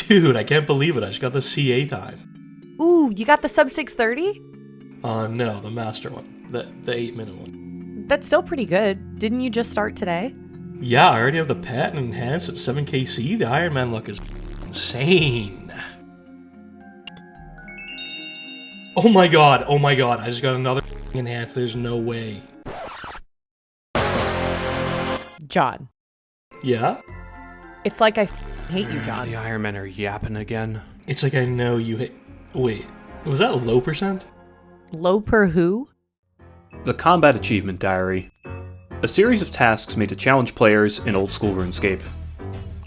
Dude, I can't believe it. I just got the CA time. Ooh, you got the sub 630? No, the master one. The 8-minute one. That's still pretty good. Didn't you just start today? Yeah, I already have the pet and enhanced at 7kc. The Iron Man look is insane. Oh my god, I just got another enhanced. There's no way. John. Yeah? It's like I hate you, John. The Iron Men are yapping again. It's like I know you hate... Wait, was that a low percent? Low per who? The Combat Achievement Diary. A series of tasks made to challenge players in old school RuneScape.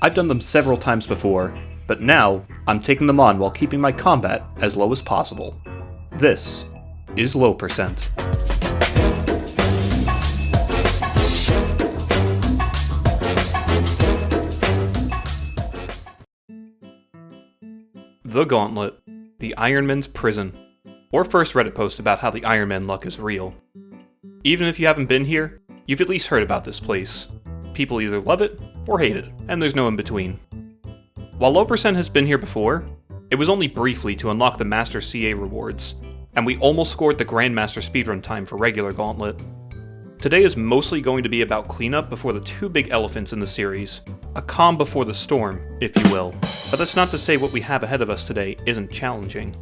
I've done them several times before, but now I'm taking them on while keeping my combat as low as possible. This is low percent. The Gauntlet, the Iron Man's prison, or first Reddit post about how the Iron Man luck is real. Even if you haven't been here, you've at least heard about this place. People either love it or hate it, and there's no in between. While low percent has been here before, it was only briefly to unlock the Master CA rewards, and we almost scored the Grandmaster speedrun time for regular Gauntlet. Today is mostly going to be about cleanup before the two big elephants in the series, a calm before the storm, if you will. But that's not to say what we have ahead of us today isn't challenging.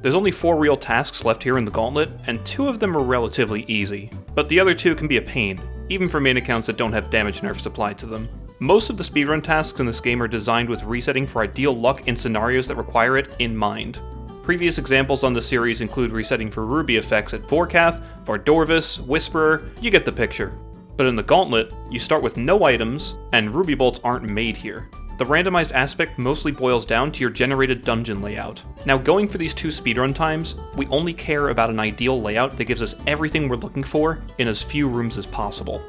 There's only 4 real tasks left here in the Gauntlet, and 2 of them are relatively easy, but the other 2 can be a pain, even for main accounts that don't have damage nerfs applied to them. Most of the speedrun tasks in this game are designed with resetting for ideal luck in scenarios that require it in mind. Previous examples on the series include resetting for Ruby effects at Vorkath, Vardorvis, Whisperer, you get the picture. But in the Gauntlet, you start with no items, and Ruby bolts aren't made here. The randomized aspect mostly boils down to your generated dungeon layout. Now going for these 2 speedrun times, we only care about an ideal layout that gives us everything we're looking for in as few rooms as possible.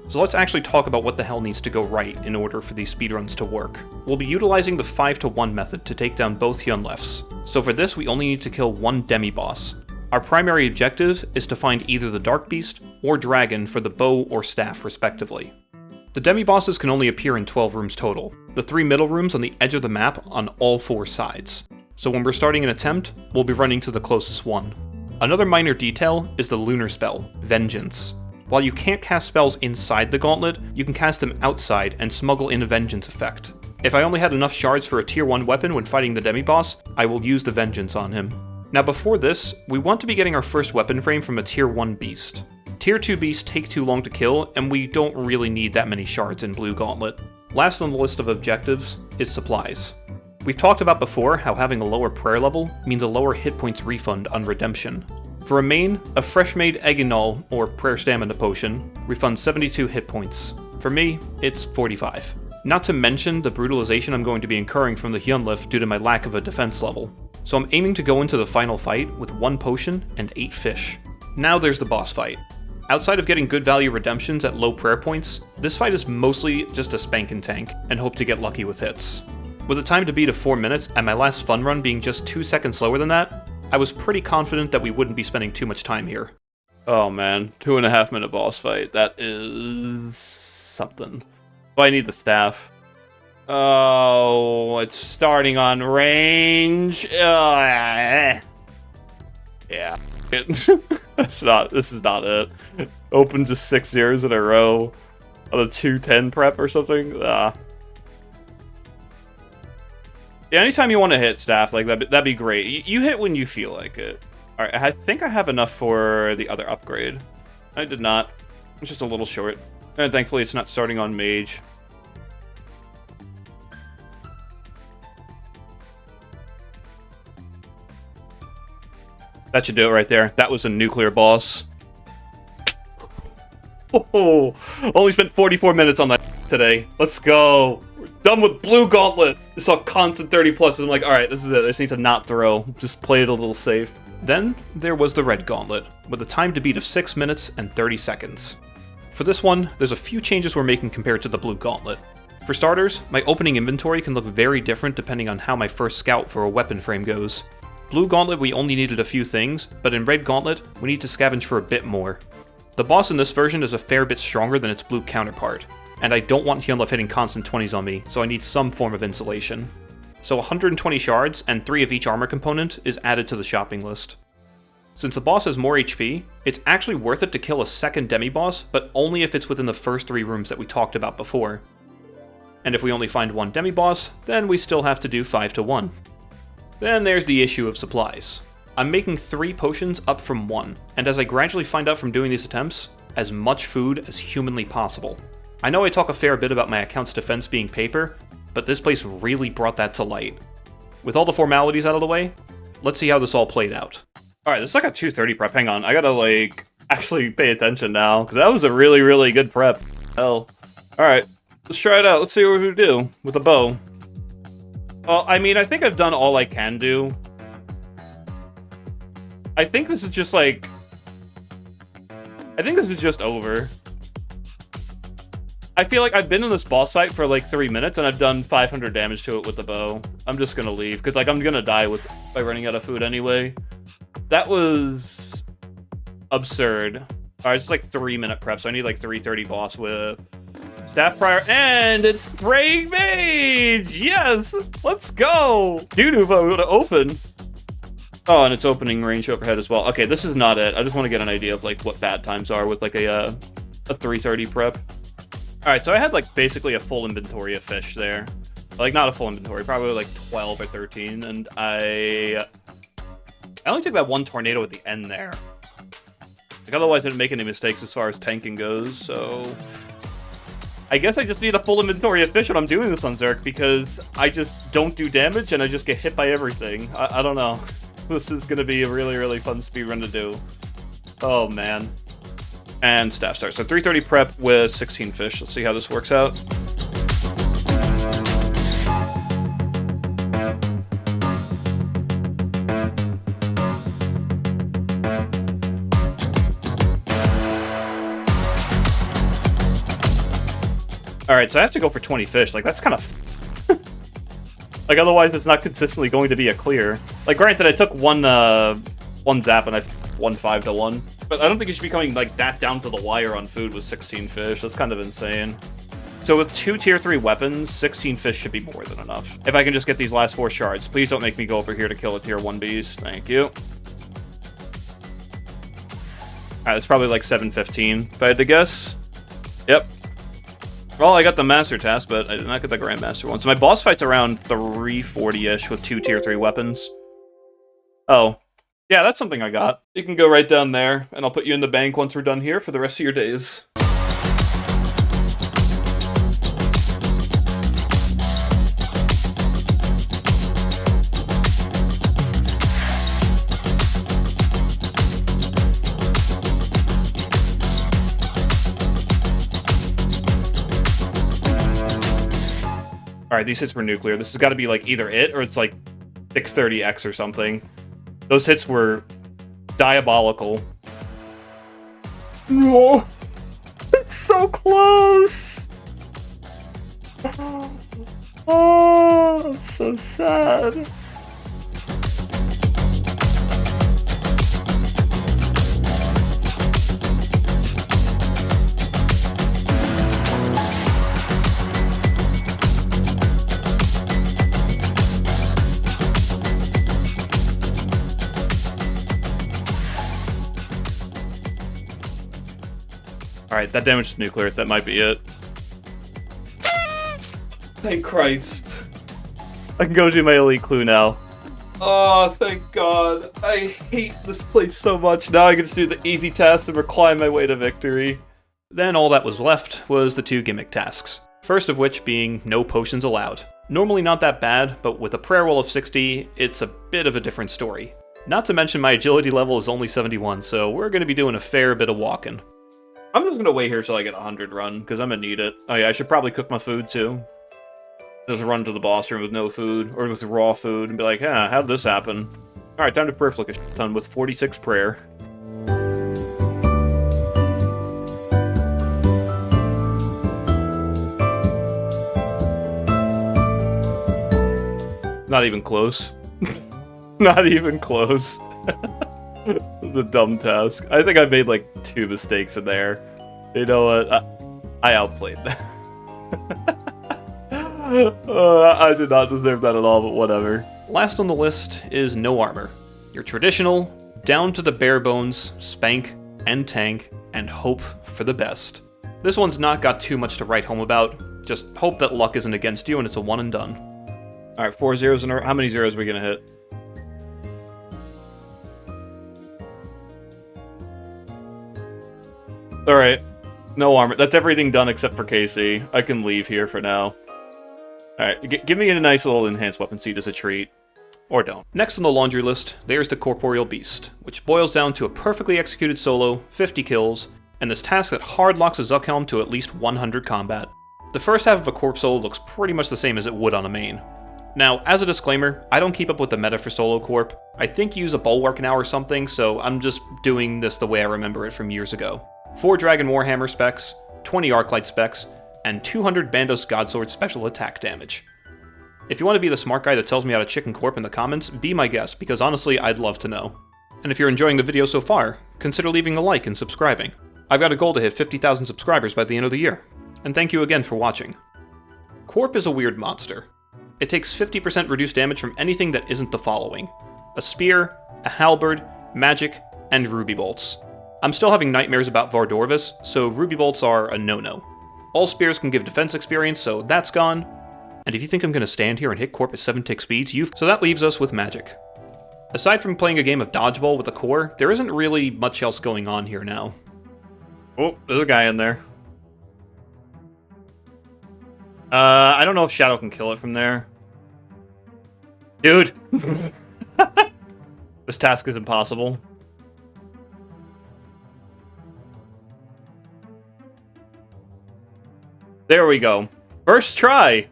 So let's actually talk about what the hell needs to go right in order for these speedruns to work. We'll be utilizing the 5-to-1 method to take down both Hyunlefs. So for this we only need to kill 1 demi-boss. Our primary objective is to find either the Dark Beast or Dragon for the bow or staff respectively. The demi-bosses can only appear in 12 rooms total, the 3 middle rooms on the edge of the map on all 4 sides. So when we're starting an attempt, we'll be running to the closest one. Another minor detail is the lunar spell, Vengeance. While you can't cast spells inside the Gauntlet, you can cast them outside and smuggle in a Vengeance effect. If I only had enough shards for a tier 1 weapon when fighting the demi-boss, I will use the Vengeance on him. Now before this, we want to be getting our first weapon frame from a tier 1 beast. Tier 2 beasts take too long to kill, and we don't really need that many shards in Blue Gauntlet. Last on the list of objectives is supplies. We've talked about before how having a lower prayer level means a lower hit points refund on redemption. For a main, a fresh made Egginol, or prayer stamina potion, refunds 72 hit points. For me, it's 45. Not to mention the brutalization I'm going to be incurring from the Hyunlef due to my lack of a defense level. So I'm aiming to go into the final fight with 1 potion and 8 fish. Now there's the boss fight. Outside of getting good value redemptions at low prayer points, this fight is mostly just a spank and tank, and hope to get lucky with hits. With a time to beat of 4 minutes and my last fun run being just 2 seconds slower than that, I was pretty confident that we wouldn't be spending too much time here. Oh man, 2.5 minute boss fight, that is something. Oh, I need the staff. Oh, it's starting on range. Yeah. This is not it. Open just 6 zeros in a row on a 210 prep or something. Yeah, anytime you want to hit staff, like that'd be great. You hit when you feel like it. Alright, I think I have enough for the other upgrade. I did not. It's just a little short. And thankfully it's not starting on mage. That should do it right there. That was a nuclear boss. Oh, only spent 44 minutes on that today. Let's go. We're done with Blue Gauntlet. I saw constant 30 plus and I'm like, alright, this is it. I just need to not throw. Just play it a little safe. Then there was the Red Gauntlet, with a time to beat of 6 minutes and 30 seconds. For this one, there's a few changes we're making compared to the Blue Gauntlet. For starters, my opening inventory can look very different depending on how my first scout for a weapon frame goes. Blue Gauntlet we only needed a few things, but in Red Gauntlet we need to scavenge for a bit more. The boss in this version is a fair bit stronger than its blue counterpart, and I don't want Hyunlef hitting constant 20s on me, so I need some form of insulation. so 120 shards and 3 of each armor component is added to the shopping list. Since the boss has more HP, it's actually worth it to kill a second demi-boss, but only if it's within the first 3 rooms that we talked about before. And if we only find 1 demi-boss, then we still have to do 5 to 1. Then there's the issue of supplies. I'm making 3 potions up from 1, and as I gradually find out from doing these attempts, as much food as humanly possible. I know I talk a fair bit about my account's defense being paper, but this place really brought that to light. With all the formalities out of the way, let's see how this all played out. Alright, this is like a 2:30 prep. Hang on, I gotta, actually pay attention now, because that was a really, really good prep. Hell. Alright, let's try it out. Let's see what we do with the bow. Well, I mean, I think I've done all I can do. I think this is just, I think this is just over. I feel like I've been in this boss fight for, 3 minutes, and I've done 500 damage to it with the bow. I'm just gonna leave, because, I'm gonna die by running out of food anyway. That was absurd. Alright, it's 3-minute prep, so I need 3:30 boss with Staff Prior, and it's Praying Mage! Yes! Let's go! Doo-doo, but we would open. Oh, and it's opening range overhead as well. Okay, this is not it. I just want to get an idea of what bad times are with a 3:30 prep. Alright, so I had basically a full inventory of fish there. Not a full inventory, probably 12 or 13, and I only took that 1 tornado at the end there. Otherwise I didn't make any mistakes as far as tanking goes, so I guess I just need a full inventory of fish when I'm doing this on Zerk, because I just don't do damage and I just get hit by everything. I don't know. This is gonna be a really, really fun speedrun to do. Oh man. And staff start. So 3:30 prep with 16 fish. Let's see how this works out. Alright, so I have to go for 20 fish. That's kind of... otherwise it's not consistently going to be a clear. Granted, I took one zap and I won 5 to 1. But I don't think you should be coming, that down to the wire on food with 16 fish. That's kind of insane. So with 2 tier 3 weapons, 16 fish should be more than enough. If I can just get these last 4 shards. Please don't make me go over here to kill a tier 1 beast. Thank you. Alright, it's probably 7:15, if I had to guess. Yep. Well, I got the Master Task, but I did not get the Grandmaster one. So my boss fight's around 340-ish with 2 tier 3 weapons. Oh. Yeah, that's something I got. You can go right down there, and I'll put you in the bank once we're done here for the rest of your days. Alright, these hits were nuclear. This has got to be either it or it's 630X or something. Those hits were diabolical. No! It's so close! Oh, I'm so sad. Alright, that damage to nuclear. That might be it. Thank Christ. I can go do my elite clue now. Oh, thank God. I hate this place so much. Now I can just do the easy tasks and recline my way to victory. Then all that was left was the 2 gimmick tasks. First of which being no potions allowed. Normally not that bad, but with a prayer roll of 60, it's a bit of a different story. Not to mention my agility level is only 71, so we're going to be doing a fair bit of walking. I'm just going to wait here till I get 100 run, because I'm going to need it. Oh yeah, I should probably cook my food too. Just run to the boss room with no food, or with raw food, and be like, yeah, how'd this happen? Alright, time to prayer flick a ton with 46 prayer. Not even close. Not even close. The dumb task. I think I made 2 mistakes in there. You know what? I outplayed that. I did not deserve that at all, but whatever. Last on the list is no armor. Your traditional, down to the bare bones, spank and tank, and hope for the best. This one's not got too much to write home about. Just hope that luck isn't against you and it's a one and done. Alright, 4 zeros in a row. How many zeros are we gonna hit? Alright. No armor. That's everything done except for KC. I can leave here for now. Alright, give me a nice little enhanced weapon seat as a treat. Or don't. Next on the laundry list, there's the Corporeal Beast, which boils down to a perfectly executed solo, 50 kills, and this task that hard locks a Zuck Helm to at least 100 combat. The first half of a Corp solo looks pretty much the same as it would on a main. Now, as a disclaimer, I don't keep up with the meta for solo Corp. I think you use a Bulwark now or something, so I'm just doing this the way I remember it from years ago. 4 Dragon Warhammer specs, 20 Arclight specs, and 200 Bandos Godsword special attack damage. If you want to be the smart guy that tells me how to chicken Corp in the comments, be my guest, because honestly, I'd love to know. And if you're enjoying the video so far, consider leaving a like and subscribing. I've got a goal to hit 50,000 subscribers by the end of the year. And thank you again for watching. Corp is a weird monster. It takes 50% reduced damage from anything that isn't the following: a spear, a halberd, magic, and ruby bolts. I'm still having nightmares about Vardorvis, so ruby bolts are a no-no. All spears can give defense experience, so that's gone. And if you think I'm going to stand here and hit Corp at 7-tick speeds, So that leaves us with magic. Aside from playing a game of dodgeball with a core, there isn't really much else going on here now. Oh, there's a guy in there. I don't know if Shadow can kill it from there. Dude! This task is impossible. There we go. First try!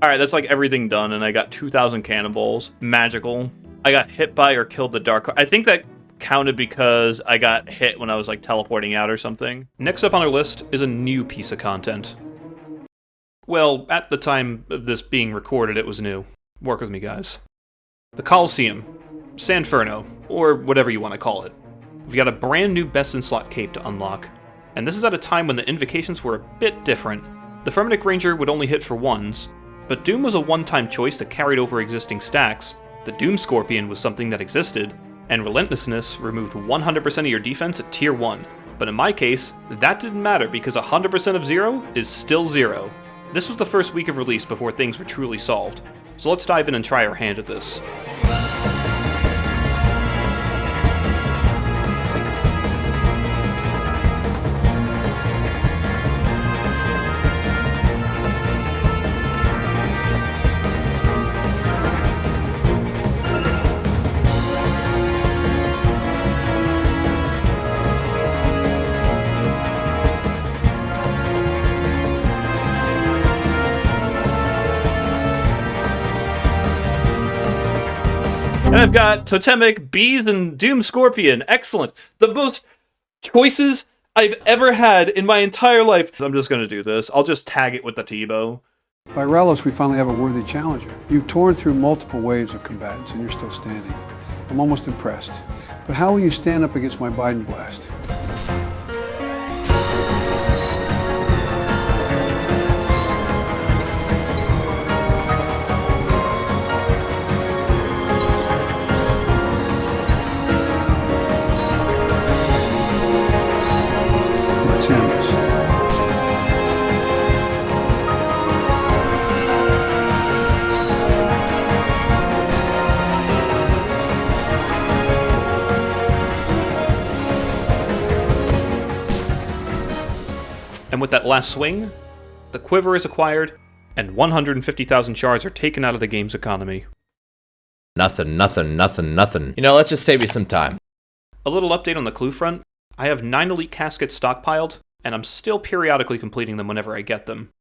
Alright, that's like everything done, and I got 2,000 cannonballs. Magical. I got hit by or killed the Dark... I think that counted because I got hit when I was like teleporting out or something. Next up on our list is a new piece of content. Well, at the time of this being recorded, it was new. Work with me, guys. The Colosseum. Sanferno, or whatever you want to call it. We've got a brand new best-in-slot cape to unlock, and this is at a time when the invocations were a bit different. The Firminic Ranger would only hit for ones, but Doom was a one-time choice that carried over existing stacks, the Doom Scorpion was something that existed, and Relentlessness removed 100% of your defense at Tier 1. But in my case, that didn't matter because 100% of 0 is still 0. This was the first week of release before things were truly solved, so let's dive in and try our hand at this. And I've got Totemic, Bees, and Doom Scorpion. Excellent. The most choices I've ever had in my entire life. I'm just going to do this. I'll just tag it with the T-bow. By Relos, we finally have a worthy challenger. You've torn through multiple waves of combatants, and you're still standing. I'm almost impressed. But how will you stand up against my Biden blast? And with that last swing, the quiver is acquired, and 150,000 shards are taken out of the game's economy. Nothing. You know, let's just save you some time. A little update on the clue front. I have 9 elite caskets stockpiled, and I'm still periodically completing them whenever I get them.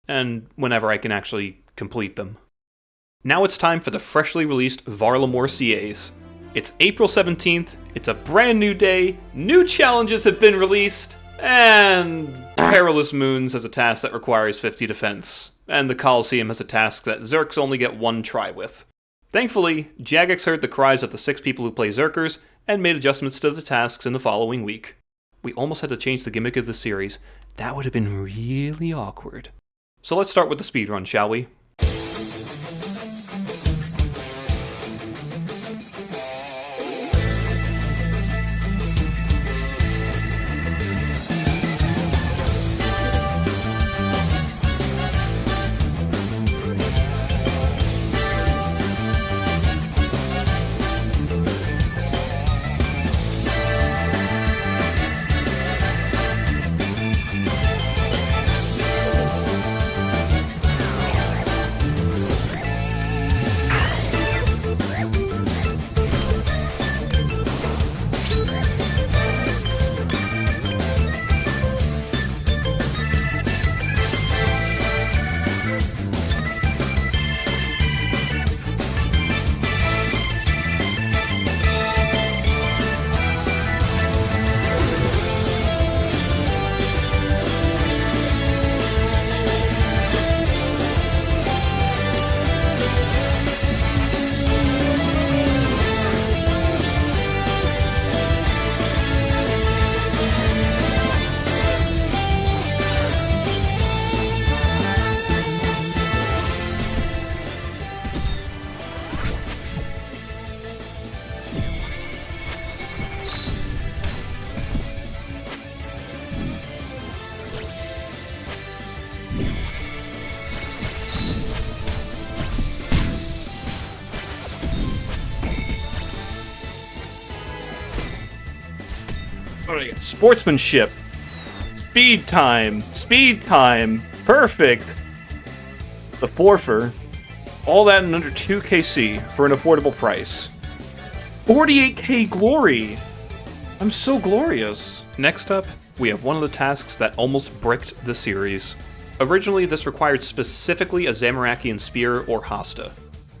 And whenever I can actually complete them. Now it's time for the freshly released Varlamore CAs. It's April 17th, it's a brand new day, new challenges have been released, and Perilous Moons has a task that requires 50 defense, and the Colosseum has a task that Zerks only get 1 try with. Thankfully, Jagex heard the cries of the 6 people who play Zerkers, and made adjustments to the tasks in the following week. We almost had to change the gimmick of the series, That would have been really awkward. So let's start with the speedrun, shall we? Sportsmanship, speed time, perfect. The Forfer, all that in under 2kc for an affordable price. 48k glory. I'm so glorious. Next up, we have one of the tasks that almost bricked the series. Originally, this required specifically a Zamorakian Spear or Hasta,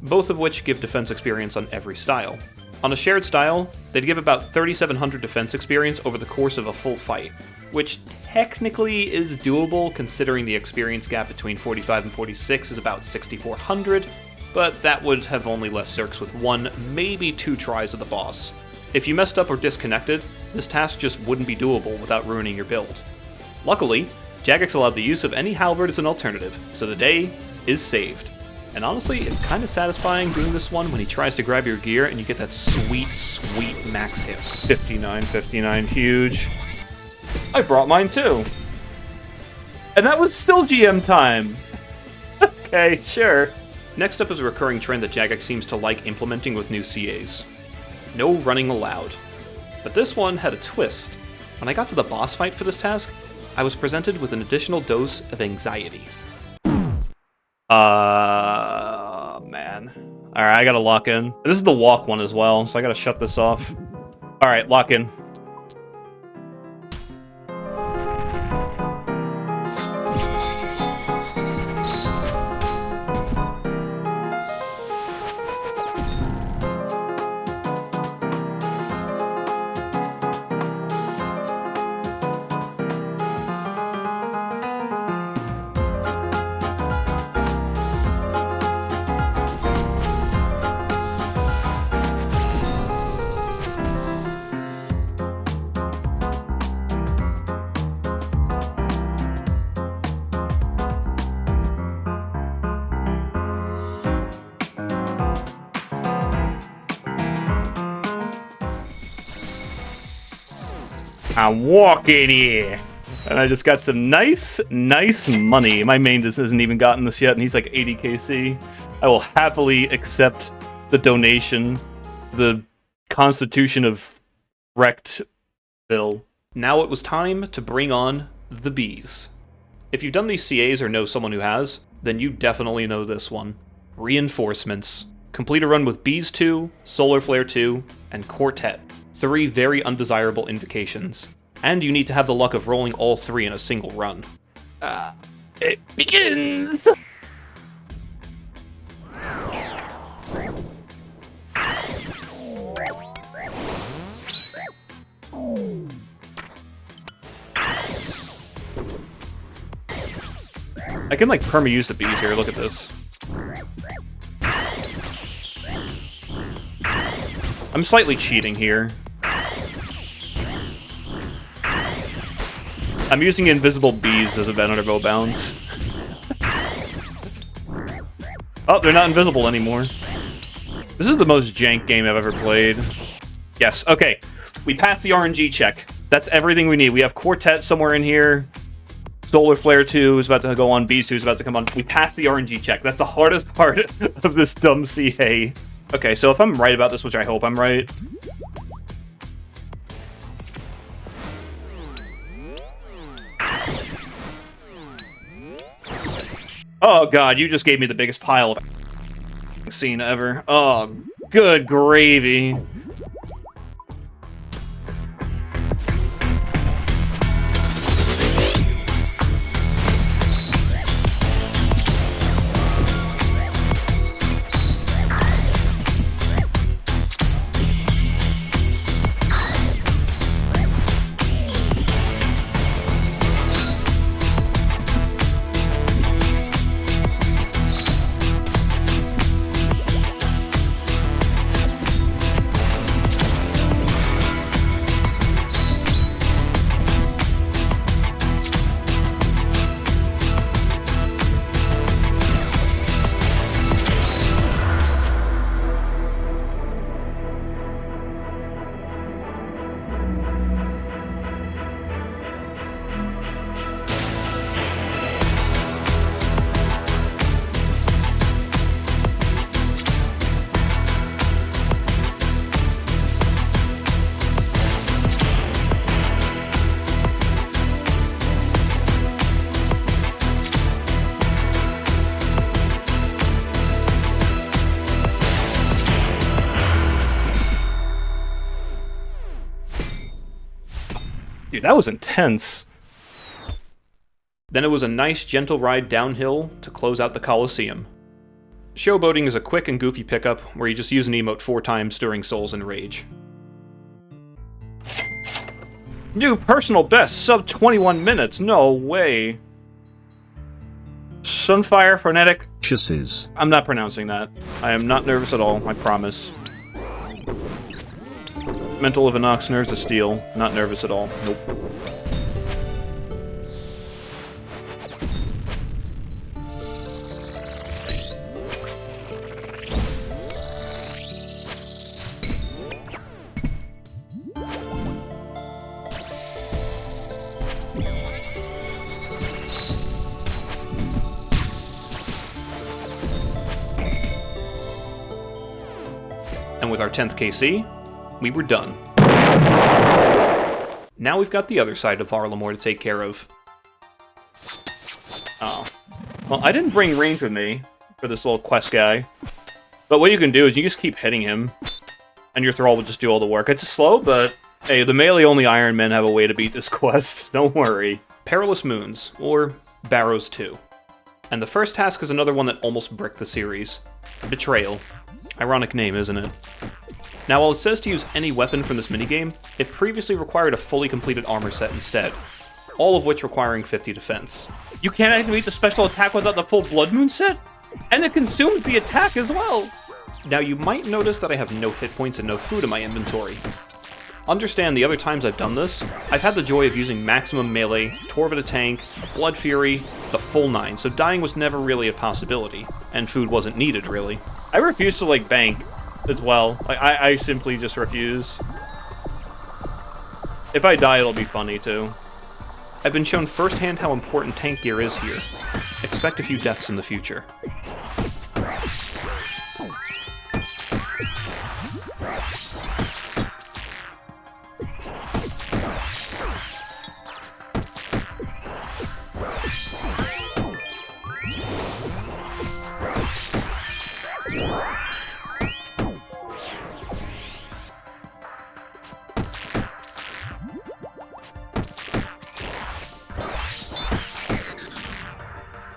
both of which give defense experience on every style. On a shared style, they'd give about 3,700 defense experience over the course of a full fight, which technically is doable considering the experience gap between 45 and 46 is about 6,400, but that would have only left Zerx with 1, maybe 2 tries of the boss. If you messed up or disconnected, this task just wouldn't be doable without ruining your build. Luckily, Jagex allowed the use of any halberd as an alternative, so the day is saved. And honestly, it's kind of satisfying doing this one when he tries to grab your gear and you get that sweet, sweet max hit. 59, 59, huge. I brought mine too. And that was still GM time. Okay, sure. Next up is a recurring trend that Jagex seems to like implementing with new CAs. No running allowed. But this one had a twist. When I got to the boss fight for this task, I was presented with an additional dose of anxiety. Man. Alright, I gotta lock in. This is the walk one as well, so I gotta shut this off. Alright, lock in. I'm walking here, and I just got some nice money. My main just hasn't even gotten this yet, and he's like 80kc. I will happily accept the donation, the Constitution of Wrecked bill. Now it was time to bring on the bees. If you've done these CAs or know someone who has, then you definitely know this one. Reinforcements. Complete a run with Bees 2, Solar Flare 2, and Quartet. 3 very undesirable invocations. And you need to have the luck of rolling all 3 in a single run. It begins! I can like perma-use the bees here, look at this. I'm slightly cheating here. I'm using invisible bees as a Venerable bounce. Oh, they're not invisible anymore. This is the most jank game I've ever played. Yes, okay. We passed the RNG check. That's everything we need. We have Quartet somewhere in here. Solar Flare 2 is about to go on. Beast 2 is about to come on. We passed the RNG check. That's the hardest part of this dumb CA. Okay, so if I'm right about this, which I hope I'm right... Oh god, you just gave me the biggest pile of scene ever. Oh, good gravy. Dude, that was intense. Then it was a nice, gentle ride downhill to close out the Colosseum. Showboating is a quick and goofy pickup where you just use an emote 4 times during Souls and Rage. New personal best, sub 21 minutes, no way. Sunfire Frenetic. Chassis. I'm not pronouncing that. I am not nervous at all, I promise. Mental of an Ox, nerves of steel. Not nervous at all. Nope. And with our 10th KC, we were done. Now we've got the other side of Varlamore to take care of. Oh. Well, I didn't bring range with me for this little quest guy. But what you can do is you just keep hitting him, and your thrall will just do all the work. It's slow, but hey, the melee-only Iron Men have a way to beat this quest. Don't worry. Perilous Moons, or Barrows 2. And the first task is another one that almost bricked the series. Betrayal. Ironic name, isn't it? Now, while it says to use any weapon from this minigame, it previously required a fully completed armor set instead, all of which requiring 50 defense. You can't activate the special attack without the full Blood Moon set? And it consumes the attack as well! Now, you might notice that I have no hit points and no food in my inventory. Understand the other times I've done this, I've had the joy of using maximum melee, Torvida tank, Blood Fury, the full 9, so dying was never really a possibility, and food wasn't needed, really. I refuse to, bank as well. I simply just refuse. If I die, it'll be funny, too. I've been shown firsthand how important tank gear is here. Expect a few deaths in the future.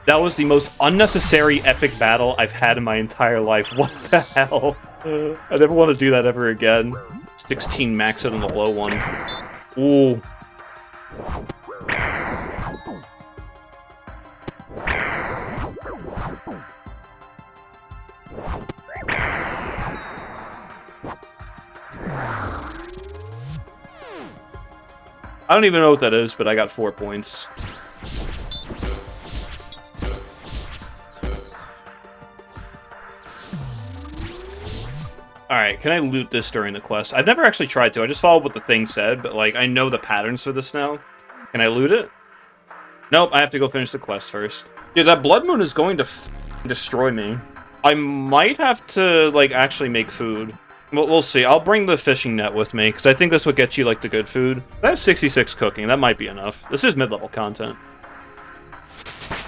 That was the most unnecessary epic battle I've had in my entire life. What the hell? I never want to do that ever again. 16 max out on the low one. Ooh. I don't even know what that is, but I got 4 points. Alright, can I loot this during the quest? I've never actually tried to. I just followed what the thing said, but, like, I know the patterns for this now. Can I loot it? Nope, I have to go finish the quest first. Dude, that blood moon is going to destroy me. I might have to, like, actually make food. We'll see. I'll bring the fishing net with me, because I think this would get you, like, the good food. I have 66 cooking. That might be enough. This is mid-level content.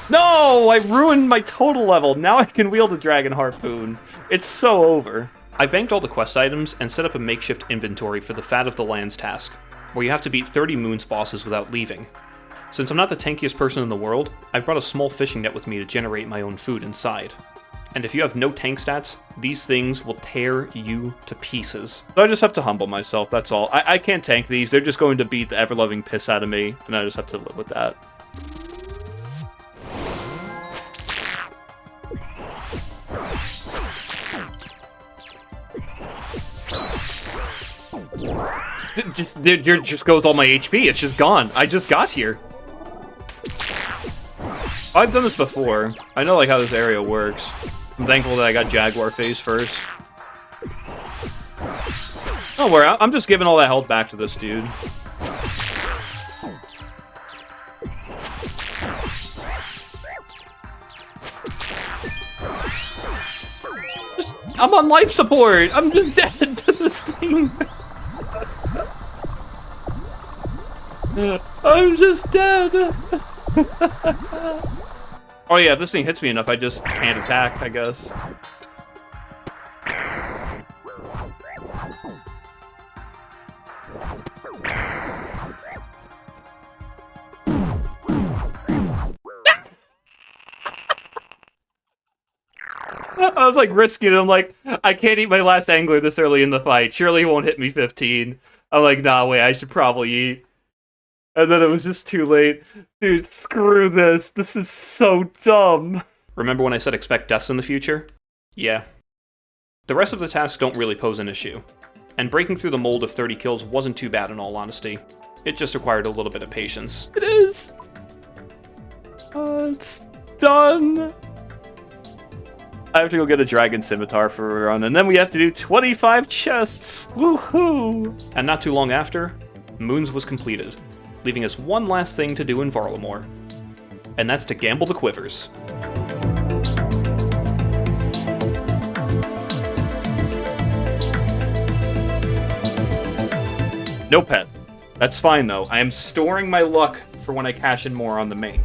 No! I ruined my total level. Now I can wield the dragon harpoon. It's so over. I banked all the quest items and set up a makeshift inventory for the Fat of the Lands task, where you have to beat 30 Moons bosses without leaving. Since I'm not the tankiest person in the world, I brought a small fishing net with me to generate my own food inside. And if you have no tank stats, these things will tear you to pieces. So I just have to humble myself, that's all. I can't tank these, they're just going to beat the ever-loving piss out of me, and I just have to live with that. There just goes all my HP. It's just gone. I just got here. I've done this before. I know like how this area works. I'm thankful that I got Jaguar phase first. Don't worry, I'm just giving all that health back to this dude. I'm on life support. I'm just dead to this thing. I'm just dead. Oh yeah, if this thing hits me enough, I just can't attack, I guess. I was like risking it. I'm like, I can't eat my last angler this early in the fight. Surely he won't hit me 15. I'm like, nah, wait, I should probably eat. And then it was just too late. Dude, screw this. This is so dumb. Remember when I said expect deaths in the future? Yeah. The rest of the tasks don't really pose an issue. And breaking through the mold of 30 kills wasn't too bad in all honesty. It just required a little bit of patience. It is! It's done! I have to go get a dragon scimitar for a run, and then we have to do 25 chests! Woohoo! And not too long after, Moons was completed, leaving us one last thing to do in Varlamore. And that's to gamble the quivers. No pet. That's fine though. I am storing my luck for when I cash in more on the main.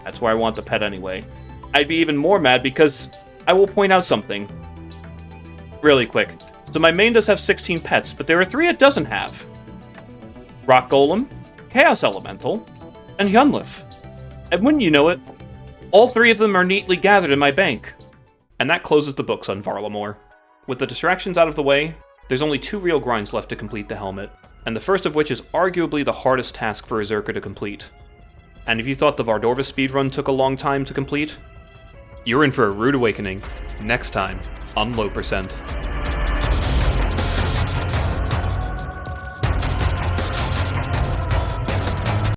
That's where I want the pet anyway. I'd be even more mad because I will point out something really quick. So my main does have 16 pets, but there are 3 it doesn't have. Rock Golem, Chaos Elemental, and Yunlif. And wouldn't you know it, all 3 of them are neatly gathered in my bank. And that closes the books on Varlamore. With the distractions out of the way, there's only 2 real grinds left to complete the helmet, and the first of which is arguably the hardest task for a Zerker to complete. And if you thought the Vardorva speedrun took a long time to complete, you're in for a rude awakening next time on Low Percent.